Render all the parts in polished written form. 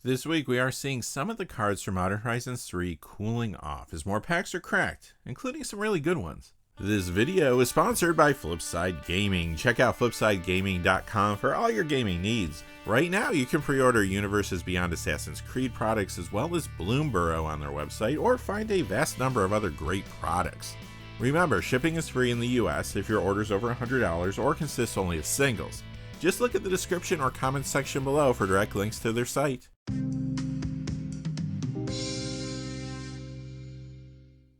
This week we are seeing some of the cards from Modern Horizons 3 cooling off as more packs are cracked, including some really good ones. This video is sponsored by Flipside Gaming. Check out flipsidegaming.com for all your gaming needs. Right now you can pre-order Universes Beyond Assassin's Creed products as well as Bloomburrow on their website, or find a vast number of other great products. Remember, shipping is free in the US if your order is over $100 or consists only of singles. Just look at the description or comment section below for direct links to their site.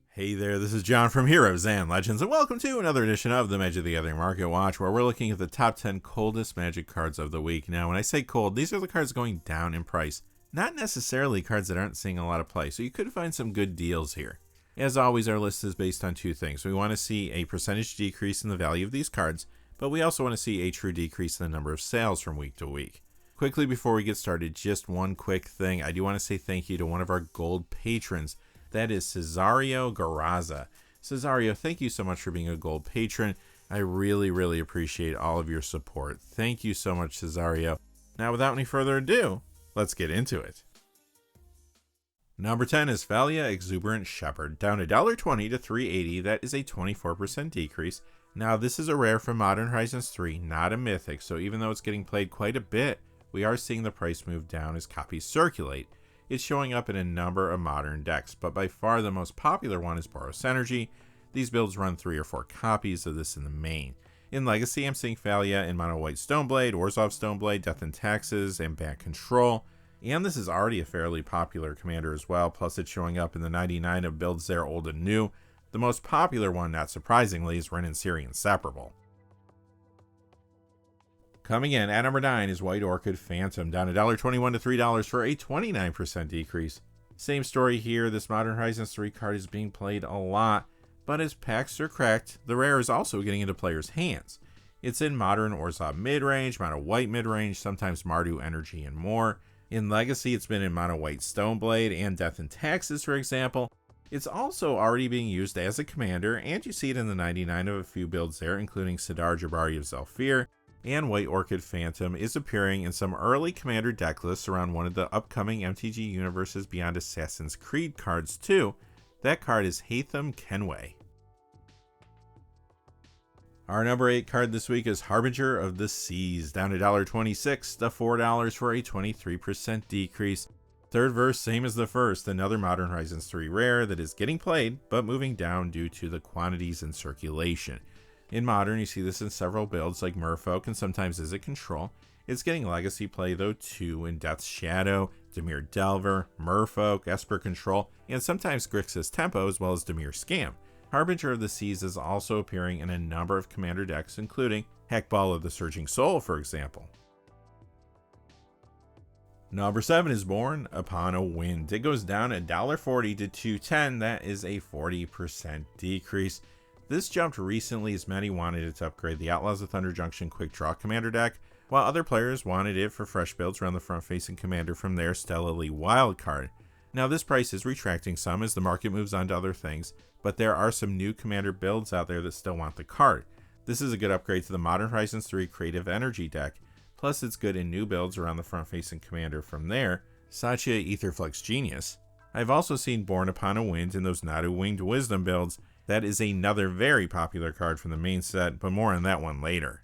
Hey there, this is John from Heroes and Legends, and welcome to another edition of the Magic the Gathering Market Watch, where we're looking at the top 10 coldest Magic cards of the week. Now, when I say cold, these are the cards going down in price, not necessarily cards that aren't seeing a lot of play, so you could find some good deals here. As always, our list is based on two things. We want to see a percentage decrease in the value of these cards, but we also want to see a true decrease in the number of sales from week to week. Quickly before we get started, just one quick thing. I do want to say thank you to one of our gold patrons. That is Cesareo Garasa. Cesareo, thank you so much for being a gold patron. I really appreciate all of your support. Thank you so much, Cesareo. Now, without any further ado, let's get into it. Number 10 is Thalia Exuberant Shepherd, down $1.20 to $3.80. That is a 24% decrease. Now, this is a rare from Modern Horizons 3, not a mythic, so even though it's getting played quite a bit, we are seeing the price move down as copies circulate. It's showing up in a number of modern decks, but by far the most popular one is Boros Energy. These builds run 3 or 4 copies of this in the main. In Legacy, I'm seeing Thalia in Mono White Stoneblade, Orzhov Stoneblade, Death and Taxes, and Bat Control. And this is already a fairly popular commander as well, plus it's showing up in the 99 of builds there, old and new. The most popular one, not surprisingly, is Ren and Ciri Inseparable. Coming in at number 9 is White Orchid Phantom, down $1.21 to $3 for a 29% decrease. Same story here, this Modern Horizons 3 card is being played a lot, but as packs are cracked, the rare is also getting into players' hands. It's in Modern Orzhov midrange, Mono White midrange, sometimes Mardu Energy, and more. In Legacy, it's been in Mono White Stoneblade and Death and Taxes, for example. It's also already being used as a commander, and you see it in the 99 of a few builds there, including Sidar Jabari of Zhalfir. And White Orchid Phantom is appearing in some early commander deck lists around one of the upcoming MTG Universes Beyond Assassin's Creed cards too. That card is Hatham Kenway. Our number 8 card this week is Harbinger of the Seas, down $1.26 to $4 for a 23% decrease. Third verse, same as the first, another Modern Horizons 3 rare that is getting played, but moving down due to the quantities in circulation. In Modern, you see this in several builds like Merfolk and sometimes as a control. It's getting Legacy play though too in Death's Shadow, Dimir Delver, Merfolk, Esper Control, and sometimes Grixis Tempo as well as Dimir Scam. Harbinger of the Seas is also appearing in a number of commander decks, including Hackball of the Surging Soul, for example. Number 7 is Born Upon a Wind. It goes down $1.40 to $2.10. That is a 40% decrease. This jumped recently as many wanted it to upgrade the Outlaws of Thunder Junction Quick Draw Commander deck, while other players wanted it for fresh builds around the front-facing commander from their Stellarly wildcard. Now this price is retracting some as the market moves on to other things, but there are some new commander builds out there that still want the card. This is a good upgrade to the Modern Horizons 3 Creative Energy deck, plus it's good in new builds around the front-facing commander from there, Satya Aetherflux Genius. I've also seen Born Upon a Wind in those Nadu Winged Wisdom builds. That is another very popular card from the main set, but more on that one later.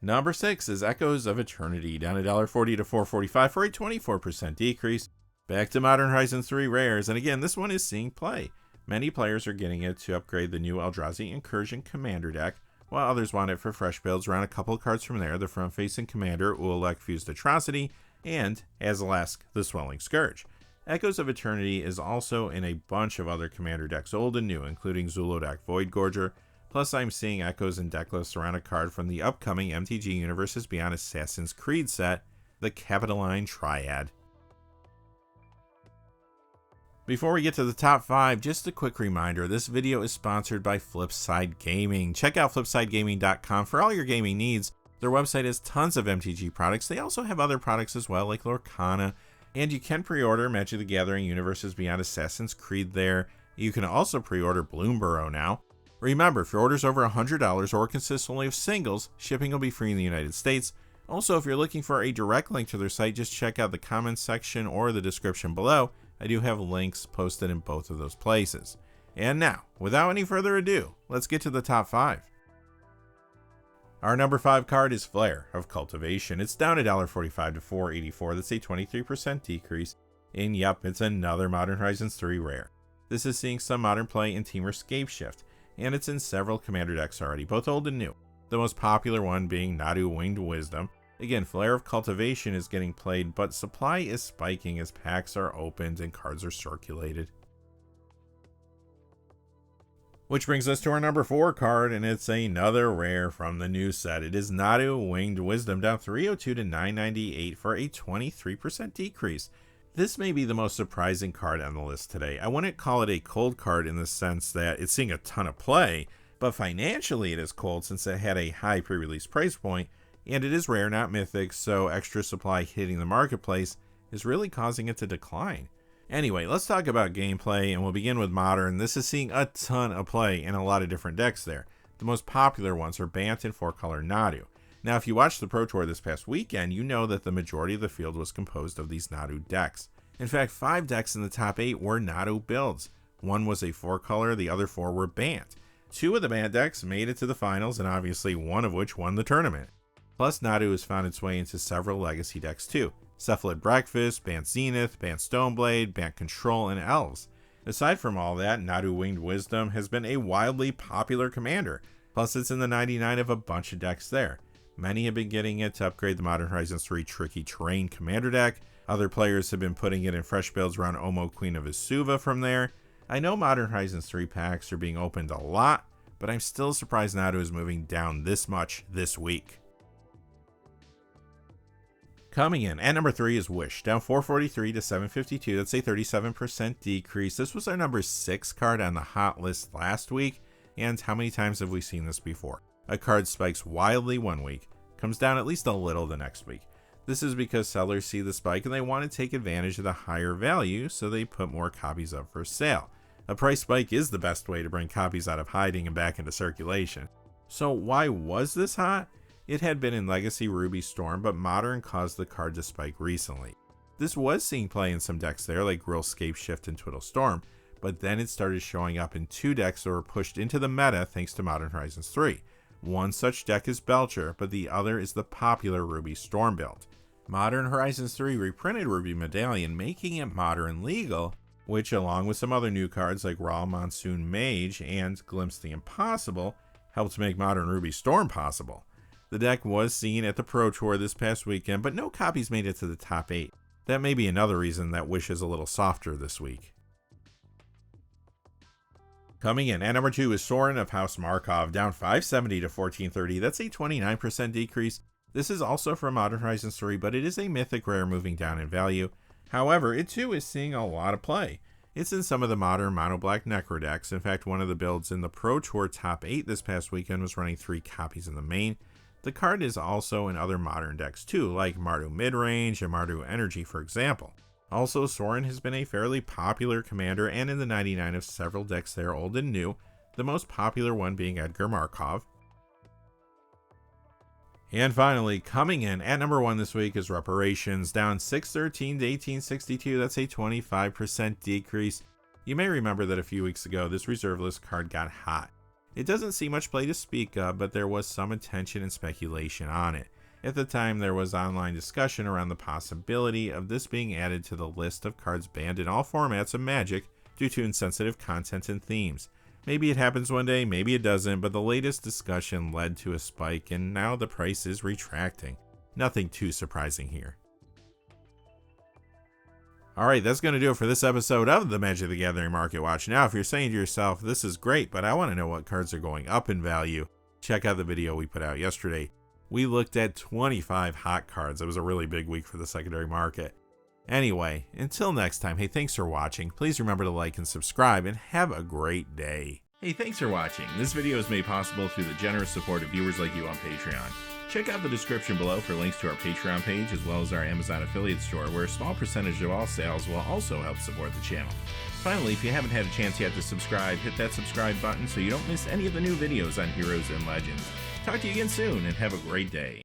Number 6 is Echoes of Eternity, down $1.40 to $4.45 for a 24% decrease. Back to Modern Horizons 3 rares, and again, this one is seeing play. Many players are getting it to upgrade the new Eldrazi Incursion Commander deck, while others want it for fresh builds around a couple cards from there, the front-facing commander Ulek Fused Atrocity, and Azalesk, the Swelling Scourge. Echoes of Eternity is also in a bunch of other commander decks, old and new, including Zulodak Voidgorger. Plus, I'm seeing Echoes in deck lists around a card from the upcoming MTG Universes Beyond Assassin's Creed set, the Capitani Triad. Before we get to the top 5, just a quick reminder, this video is sponsored by Flipside Gaming. Check out flipsidegaming.com for all your gaming needs. Their website has tons of MTG products. They also have other products as well, like Lorcana. And you can pre-order Magic the Gathering Universes Beyond Assassin's Creed there. You can also pre-order Bloomburrow now. Remember, if your order's over $100 or consists only of singles, shipping will be free in the United States. Also, if you're looking for a direct link to their site, just check out the comments section or the description below. I do have links posted in both of those places. And now, without any further ado, let's get to the top 5. Our number 5 card is Flare of Cultivation. It's down $1.45 to $4.84. That's a 23% decrease. And yep, it's another Modern Horizons 3 rare. This is seeing some modern play in Teamer Scapeshift, and it's in several commander decks already, both old and new. The most popular one being Nadu Winged Wisdom. Again, Flare of Cultivation is getting played, but supply is spiking as packs are opened and cards are circulated. Which brings us to our number 4 card, and it's another rare from the new set. It is Nadu Winged Wisdom, down $3.02 to $9.98 for a 23% decrease. This may be the most surprising card on the list today. I wouldn't call it a cold card in the sense that it's seeing a ton of play, but financially it is cold since it had a high pre-release price point, and it is rare, not mythic, so extra supply hitting the marketplace is really causing it to decline. Anyway, let's talk about gameplay, and we'll begin with Modern. This is seeing a ton of play in a lot of different decks there. The most popular ones are Bant and 4-color Nadu. Now, if you watched the Pro Tour this past weekend, you know that the majority of the field was composed of these Nadu decks. In fact, 5 decks in the top 8 were Nadu builds. One was a 4-color, the other 4 were Bant. 2 of the Bant decks made it to the finals, and obviously one of which won the tournament. Plus, Nadu has found its way into several legacy decks too. Cephalid Breakfast, Bant Zenith, Bant Stoneblade, Bant Control, and Elves. Aside from all that, Nadu Winged Wisdom has been a wildly popular commander. Plus, it's in the 99 of a bunch of decks there. Many have been getting it to upgrade the Modern Horizons 3 Tricky Terrain commander deck. Other players have been putting it in fresh builds around Omo Queen of Isuva from there. I know Modern Horizons 3 packs are being opened a lot, but I'm still surprised Nadu is moving down this much this week. Coming in at number 3 is Wish, down $4.43 to $7.52. That's a 37% decrease. This was our number 6 card on the hot list last week, and how many times have we seen this before? A card spikes wildly one week, comes down at least a little the next week. This is because sellers see the spike and they want to take advantage of the higher value, so they put more copies up for sale. A price spike is the best way to bring copies out of hiding and back into circulation. So why was this hot? It had been in Legacy Ruby Storm, but Modern caused the card to spike recently. This was seeing play in some decks there, like Grill Scapeshift and Twiddle Storm, but then it started showing up in 2 decks that were pushed into the meta thanks to Modern Horizons 3. One such deck is Belcher, but the other is the popular Ruby Storm build. Modern Horizons 3 reprinted Ruby Medallion, making it Modern legal, which along with some other new cards like Raw Monsoon Mage and Glimpse the Impossible, helped make Modern Ruby Storm possible. The deck was seen at the Pro Tour this past weekend, but no copies made it to the top 8. That may be another reason that Wish is a little softer this week. Coming in at number 2 is Sorin of House Markov, down $5.70 to $14.30. That's a 29% decrease. This is also from Modern Horizons 3, but it is a mythic rare moving down in value. However, it too is seeing a lot of play. It's in some of the modern mono black Necro decks. In fact, one of the builds in the Pro Tour top 8 this past weekend was running 3 copies in the main. The card is also in other modern decks too, like Mardu Midrange and Mardu Energy, for example. Also, Sorin has been a fairly popular commander and in the 99 of several decks there, old and new, the most popular one being Edgar Markov. And finally, coming in at number 1 this week is Reparations, down $6.13 to $18.62. That's a 25% decrease. You may remember that a few weeks ago, this reserve list card got hot. It doesn't see much play to speak of, but there was some attention and speculation on it. At the time, there was online discussion around the possibility of this being added to the list of cards banned in all formats of Magic due to insensitive content and themes. Maybe it happens one day, maybe it doesn't, but the latest discussion led to a spike and now the price is retracting. Nothing too surprising here. Alright, that's going to do it for this episode of the Magic the Gathering Market Watch. Now, if you're saying to yourself, this is great, but I want to know what cards are going up in value, check out the video we put out yesterday. We looked at 25 hot cards. It was a really big week for the secondary market. Anyway, until next time, hey, thanks for watching. Please remember to like and subscribe, and have a great day. Hey, thanks for watching. This video is made possible through the generous support of viewers like you on Patreon. Check out the description below for links to our Patreon page, as well as our Amazon affiliate store, where a small percentage of all sales will also help support the channel. Finally, if you haven't had a chance yet to subscribe, hit that subscribe button so you don't miss any of the new videos on Heroes and Legends. Talk to you again soon, and have a great day.